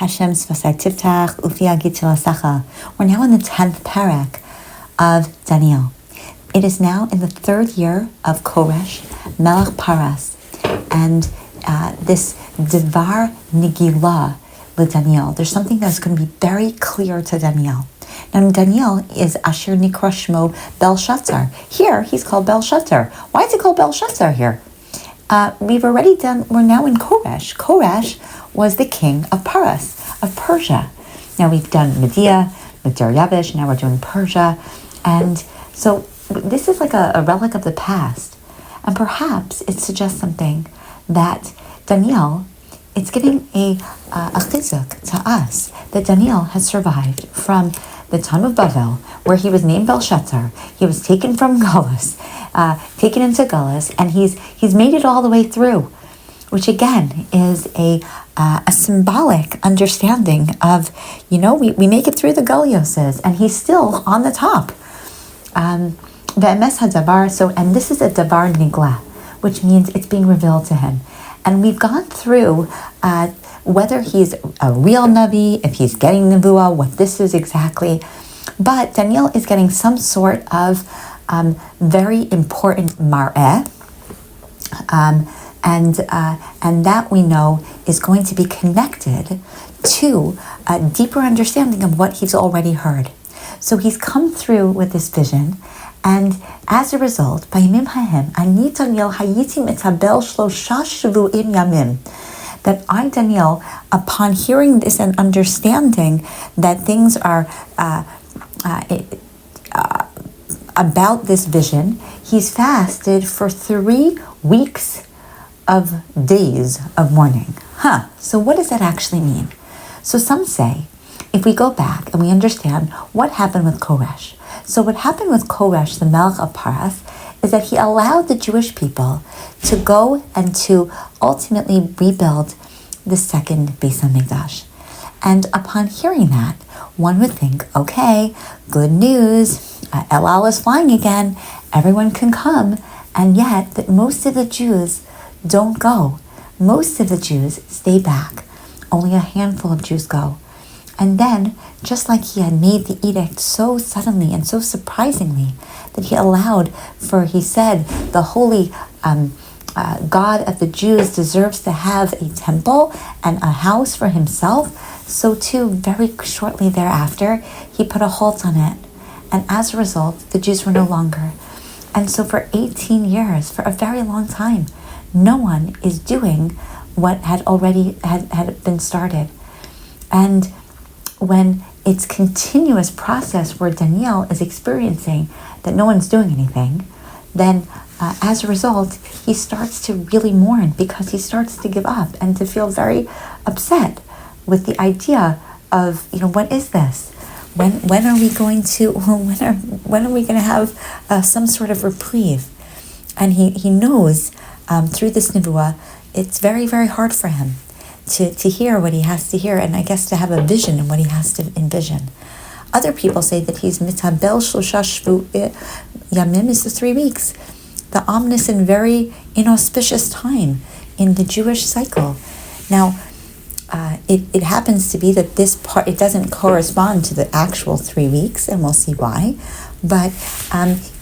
Hashem Svasai Tiftach Ufi Agitilasacha. We're now in the 10th parak of Daniel. It is now in the 3rd year of Koresh, Melech Paras, and this Devar Nigila with Daniel. There's something that's going to be very clear to Daniel. Now, Daniel is Asher Nikra Shmo Belshazzar. Here, he's called Belshazzar. Why is he called Belshazzar here? We're now in Koresh. Koresh was the king of Paras, of Persia. Now we've done Media, with Dariavish, now we're doing Persia. And so this is like a relic of the past. And perhaps it suggests something that Daniel, it's giving a chizuk to us, that Daniel has survived from the time of Bavel, where he was named Belshazzar. He was taken from Galus, taken into Galus, and he's made it all the way through, which again is a symbolic understanding of, we make it through the Galioses, and he's still on the top. Ve'emes hadavar, and this is a davar nigla, which means it's being revealed to him. And we've gone through whether he's a real Navi, if he's getting Nevuah, what this is exactly. But Daniel is getting some sort of very important mar'eh, and that we know is going to be connected to a deeper understanding of what he's already heard. So he's come through with this vision, and as a result, Bayimim Hahem, Ani Daniel Hayiti Metabel Shlosha Shvuim Yamim, that I, Daniel, upon hearing this and understanding that things are about this vision, he's fasted for 3 weeks of days of mourning. So what does that actually mean? So some say, if we go back and we understand what happened with Koresh. So what happened with Koresh, the Melech of Paras, is that he allowed the Jewish people to go and to ultimately rebuild the second Beis HaMikdash. And upon hearing that, one would think, okay, good news, El Al is flying again, everyone can come, and yet that most of the Jews don't go. Most of the Jews stay back. Only a handful of Jews go. And then, just like he had made the edict so suddenly and so surprisingly, that he allowed for, he said, the holy God of the Jews deserves to have a temple and a house for himself, so too, very shortly thereafter, he put a halt on it. And as a result, the Jews were no longer. And so for 18 years, for a very long time, no one is doing what had already had been started. And when it's continuous process where Daniel is experiencing that no one's doing anything, then as a result, he starts to really mourn, because he starts to give up and to feel very upset with the idea of, what is this? When are we going to? When are we going to have some sort of reprieve? And he knows through this nevuah, it's very, very hard for him to hear what he has to hear, and I guess to have a vision in what he has to envision. Other people say that he's mitabel shlosha shvu yamim is the 3 weeks, the ominous and very inauspicious time in the Jewish cycle. Now, it happens to be that this part, it doesn't correspond to the actual 3 weeks, and we'll see why, but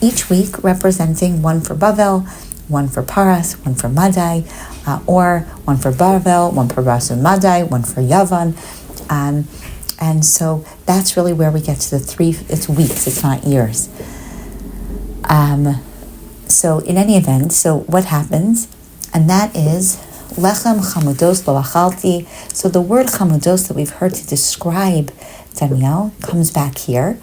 each week representing one for Bavel, one for Paras, one for Madai, or one for Bavel, one for Baras and Madai, one for Yavan. And so that's really where we get to the 3, it's weeks, it's not years. So in any event, so what happens? And that is, Lechem chamudos lo achalti. So the word chamudos that we've heard to describe Daniel comes back here.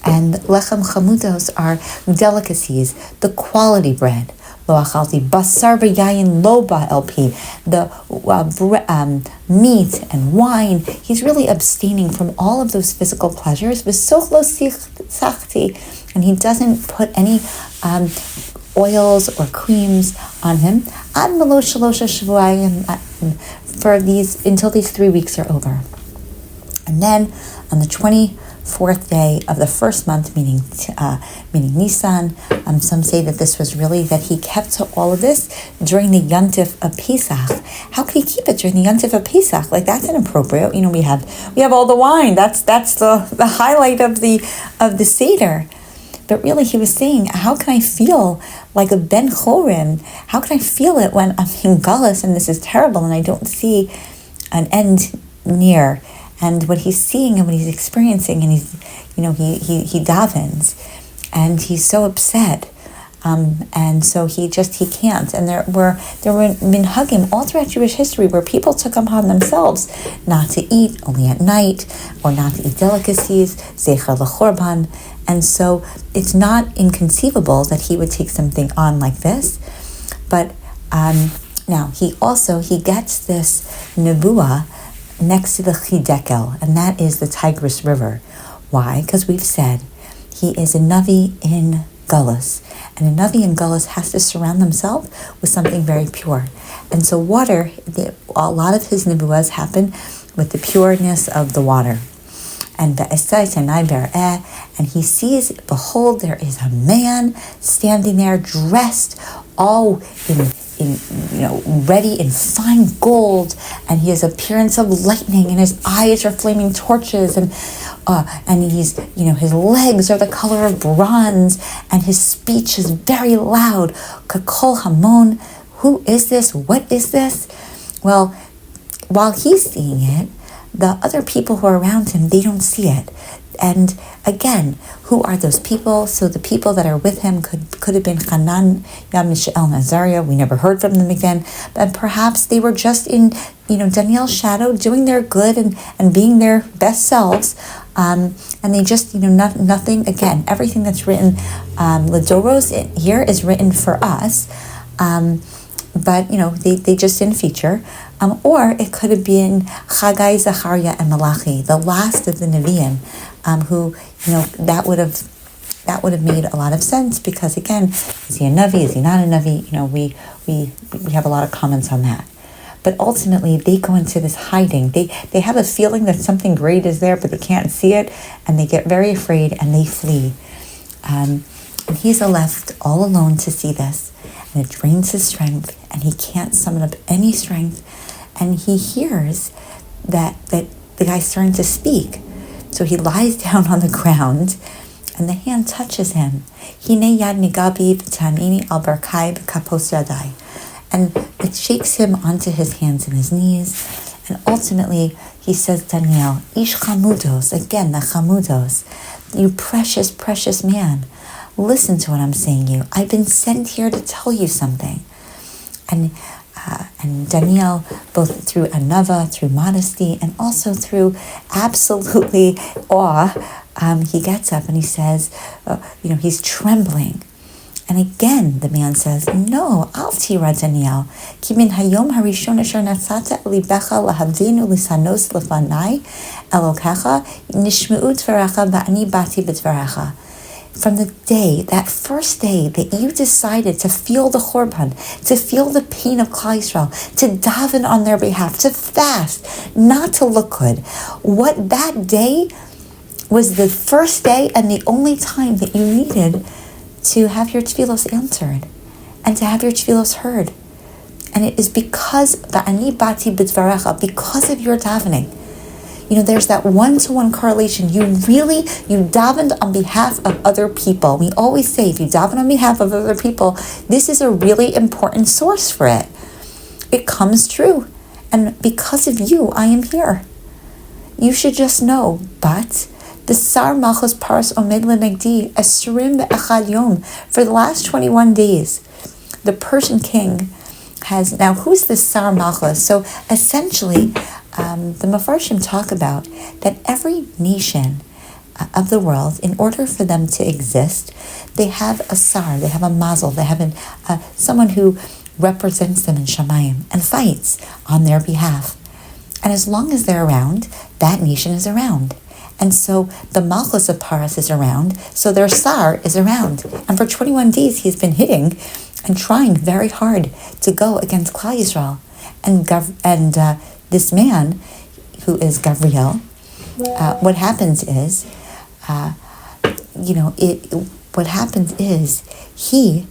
And lechem chamudos are delicacies, the quality bread. Lo achalti basar v'yayin lo ba'elpi, the meat and wine. He's really abstaining from all of those physical pleasures. V'soch lo sachti, and he doesn't put any oils or creams on him. Ad malo shalosha shvuayim, for these, until these 3 weeks are over. And then on the fourth day of the first month, meaning Nisan. Some say that this was really that he kept all of this during the Yontif of Pesach. How could he keep it during the Yontif of Pesach? Like, that's inappropriate. We have all the wine. That's the highlight of the Seder. But really, he was saying, how can I feel like a Ben Chorin? How can I feel it when I'm in Gullus and this is terrible and I don't see an end near? And what he's seeing and what he's experiencing, and he davens, and he's so upset, and so he can't. And there were minhagim all throughout Jewish history where people took upon themselves not to eat only at night, or not to eat delicacies, zecher l'chorban. And so it's not inconceivable that he would take something on like this. But now he gets this nevuah next to the Chidekel, and that is the Tigris River. Why? Because we've said he is a Navi in Gullus, and a Navi in Gullus has to surround themselves with something very pure. And so water, a lot of his nevuahs happen with the pureness of the water. And he sees, behold, there is a man standing there dressed all in ready in fine gold, and he has appearance of lightning, and his eyes are flaming torches, and he's, his legs are the color of bronze, and his speech is very loud. Kakol Hamon, who is this? What is this? Well, while he's seeing it, the other people who are around him, they don't see it. And again, who are those people? So the people that are with him could have been Hanan, Yam, Mishael, and Azariah. We never heard from them again. But perhaps they were just in, Daniel's shadow, doing their good and being their best selves. And they just, nothing, again, everything that's written, Ladoros here is written for us. But, they just didn't feature. Or it could have been Chagai, Zachariah, and Malachi, the last of the Nevi'im, who, that would have made a lot of sense, because again, is he a Navi? Is he not a Navi? We have a lot of comments on that. But ultimately, they go into this hiding. They have a feeling that something great is there, but they can't see it, and they get very afraid and they flee. And he's left all alone to see this, and it drains his strength, and he can't summon up any strength. And he hears that the guy's starting to speak. So he lies down on the ground, and the hand touches him. Hine yad nigabi b'tanini al barkai b'kapos yadai. And it shakes him onto his hands and his knees. And ultimately, he says, Daniel, ish chamudos, again, the chamudos, you precious, precious man. Listen to what I'm saying you. I've been sent here to tell you something. And Daniel, both through anava, through modesty, and also through absolutely awe, he gets up and he says, he's trembling. And again, the man says, no, al tira Daniel, ki min hayom harishon asher natzata libecha lahavinu lisanos lefanai elokecha nishmeu dvarecha va'ani bati b'dvarecha. From the day, that first day that you decided to feel the Chorban, to feel the pain of Klal Yisrael, to daven on their behalf, to fast, not to look good, what that day was the first day and the only time that you needed to have your tefillos answered and to have your tefillos heard. And it is because va'ani bati b'dvarecha, because of your davening. There's that one-to-one correlation. You davened on behalf of other people. We always say, if you daven on behalf of other people, this is a really important source for it. It comes true. And because of you, I am here. You should just know, but the Sar Malchus Paras Omed Lenegdi Esrim Be'echad Yom, for the last 21 days, the Persian king has, now who's the Sar Malchus? So essentially, the Mefarshim talk about that every nation of the world, in order for them to exist, they have a sar, they have a mazel, they have someone who represents them in Shamayim and fights on their behalf. And as long as they're around, that nation is around. And so the Malchus of Paras is around, so their sar is around. And for 21 days, he's been hitting and trying very hard to go against Klal Yisrael. And this man, who is Gabriel, what happens is what happens is he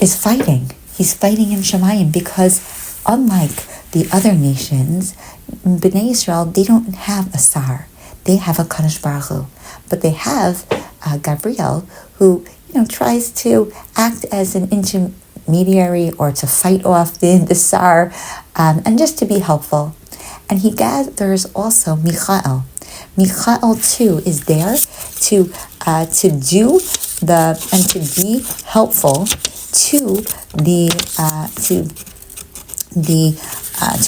is fighting. He's fighting in Shemayim because unlike the other nations, Bnei Israel, they don't have a Sar. They have a Kadosh Baruch Hu. But they have Gabriel, who tries to act as an intermediary or to fight off the Sar, and just to be helpful. And he gathers also Michael. Michael too is there to do and to be helpful to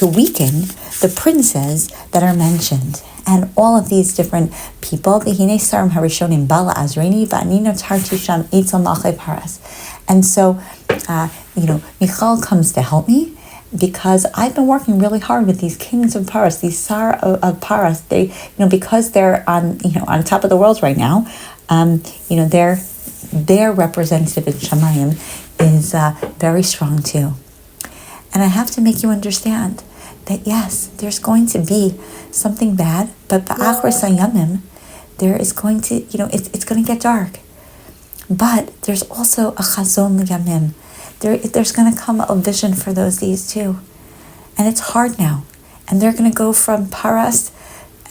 weaken the princes that are mentioned. And all of these different people, and so Michal comes to help me because I've been working really hard with these kings of Paras, these Sar of Paras. They, because they're on top of the world right now, their representative in Shemayim is very strong too. And I have to make you understand that yes, there's going to be something bad, but ba'achris hayamim, there is going to, it's going to get dark. But there's also a chazon liyamim. There's going to come a vision for those days too. And it's hard now. And they're going to go from Paras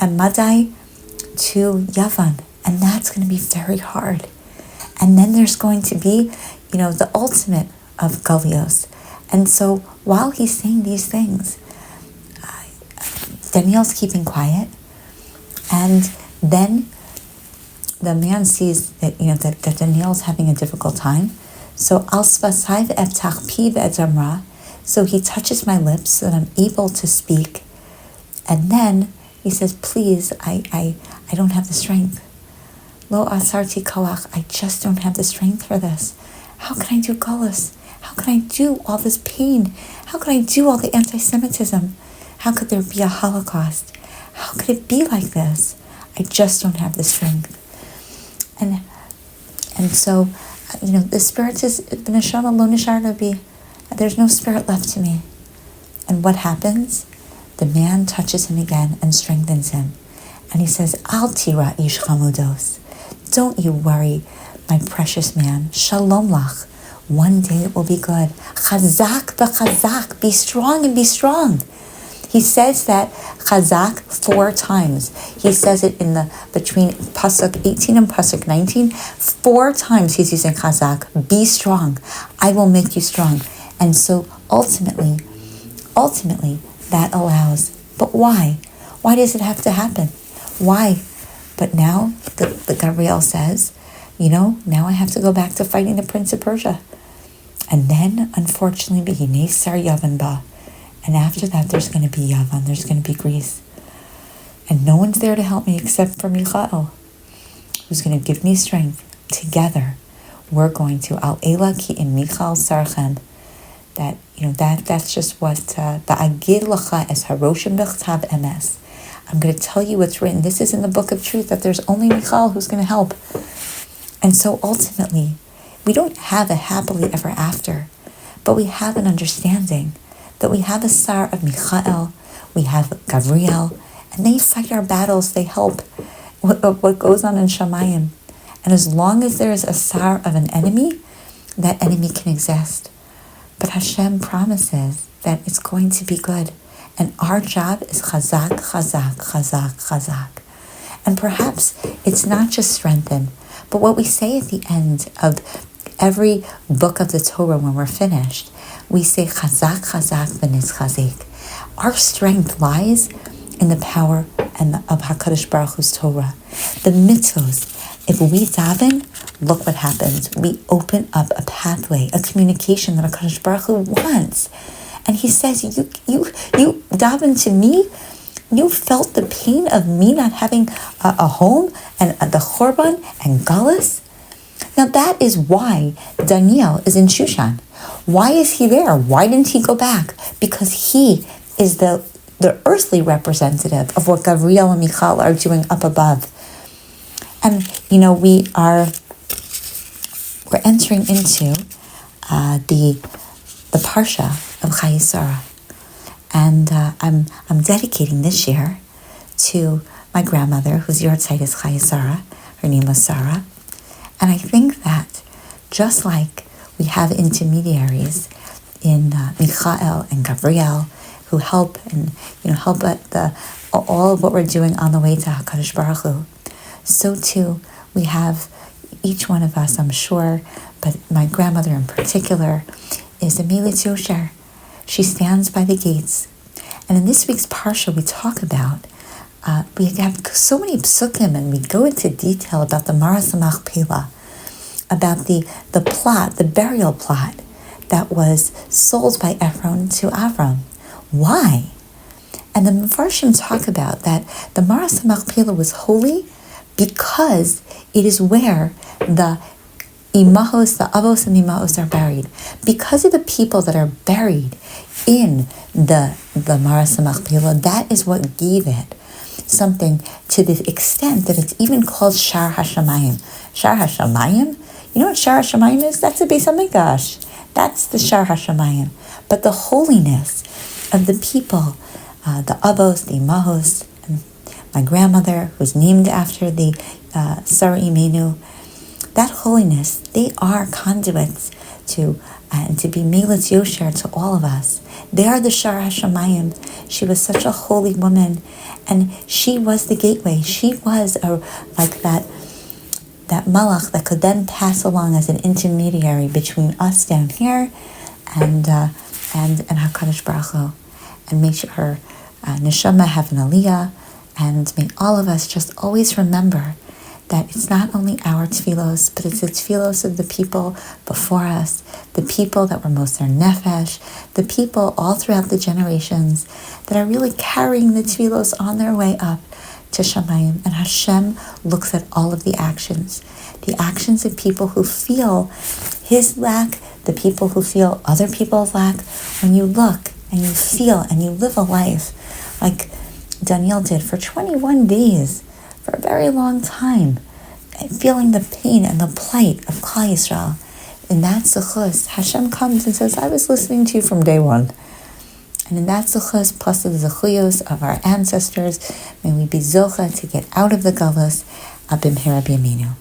and Madai to Yavan. And that's going to be very hard. And then there's going to be, the ultimate of Galios. And so while he's saying these things, Daniel's keeping quiet. And then the man sees that, that Daniel's having a difficult time. So so he touches my lips so that I'm able to speak. And then he says, please, I don't have the strength. Lo asarti koach, I just don't have the strength for this. How can I do galus? How can I do all this pain? How can I do all the anti-Semitism? How could there be a Holocaust? How could it be like this? I just don't have the strength. And so, the spirit is, b'neshama lo nishar lo bi. There's no spirit left to me. And what happens? The man touches him again and strengthens him. And he says, Al tira ish chamudos. Don't you worry, my precious man. Shalom lach. One day it will be good. Chazak b'chazak. Be strong and be strong. He says that chazak 4 times. He says it between pasuk 18 and pasuk 19. 4 times he's using chazak. Be strong. I will make you strong. And so ultimately, that allows. But why? Why does it have to happen? Why? But now the Gabriel says, now I have to go back to fighting the Prince of Persia. And then, unfortunately, Behinei Sar Yavan Ba. And after that, there's going to be Yavan, there's going to be Greece. And no one's there to help me except for Michael, who's going to give me strength. Together, we're going to Al Ela Ki in Michael Sarchem. That's just what Ba'agid Lacha es Haroshim Bechtav Emes. I'm going to tell you what's written. This is in the book of truth, that there's only Michal who's going to help. And so ultimately, we don't have a happily ever after, but we have an understanding that we have a Sar of Michael, we have Gabriel, and they fight our battles, they help what goes on in Shemayim. And as long as there is a Sar of an enemy, that enemy can exist. But Hashem promises that it's going to be good. And our job is chazak, chazak, chazak, chazak. And perhaps it's not just strengthen, but what we say at the end of every book of the Torah when we're finished, we say chazak, chazak, v'nitz chazik. Our strength lies in the power of HaKadosh Baruch Hu's Torah. The mitzvos, if we daven, look what happens. We open up a pathway, a communication that HaKadosh Baruch Hu wants. And he says, you daven to me, you felt the pain of me not having a home and the Chorban and Galus. Now that is why Daniel is in Shushan. Why is he there? Why didn't he go back? Because he is the earthly representative of what Gabriel and Michal are doing up above. And, we're entering into the Parsha of Chayei Sarah. And I'm dedicating this year to my grandmother, whose Yortzeit is Chaya Sarah. Her name was Sarah. And I think that just like we have intermediaries in Michael and Gabriel who help and help at all of what we're doing on the way to HaKadosh Baruch Hu, so too we have each one of us, I'm sure, but my grandmother in particular is a Melit Yosher. She stands by the gates. And in this week's Parsha we talk about, we have so many psukim and we go into detail about the Maras Machpelah, about the plot, the burial plot that was sold by Ephron to Avram. Why? And the Mefarshim talk about that the Maras Machpelah was holy because it is where the imahos, the avos and the imahos are buried. Because of the people that are buried in the Maras Machpelah, that is what gave it something to the extent that it's even called Shar HaShamayim. Shar HaShamayim? You know what Shar HaShamayim is? That's the Beis HaMikdash. That's the Shar HaShamayim. But the holiness of the people, the Abos, the Imahos, and my grandmother, who's named after the Sarah Imenu, that holiness, they are conduits to be Melit Yosher to all of us. They are the Shar HaShamayim. She was such a holy woman, and she was the gateway. She was like that malach that could then pass along as an intermediary between us down here and HaKadosh Baruch Hu, and make sure her neshama have an aliyah, and may all of us just always remember that it's not only our tefillos, but it's the tefillos of the people before us, the people that were Moser Nefesh, the people all throughout the generations that are really carrying the tefillos on their way up to Shamayim. And Hashem looks at all of the actions of people who feel His lack, the people who feel other people's lack. When you look and you feel and you live a life like Daniel did for 21 days, for a very long time, feeling the pain and the plight of Klal Yisrael. In that zechus, Hashem comes and says, I was listening to you from day one. And in that zechus, plus the zechuyos of our ancestors, may we be zocha to get out of the galus, abimhira b'yaminu.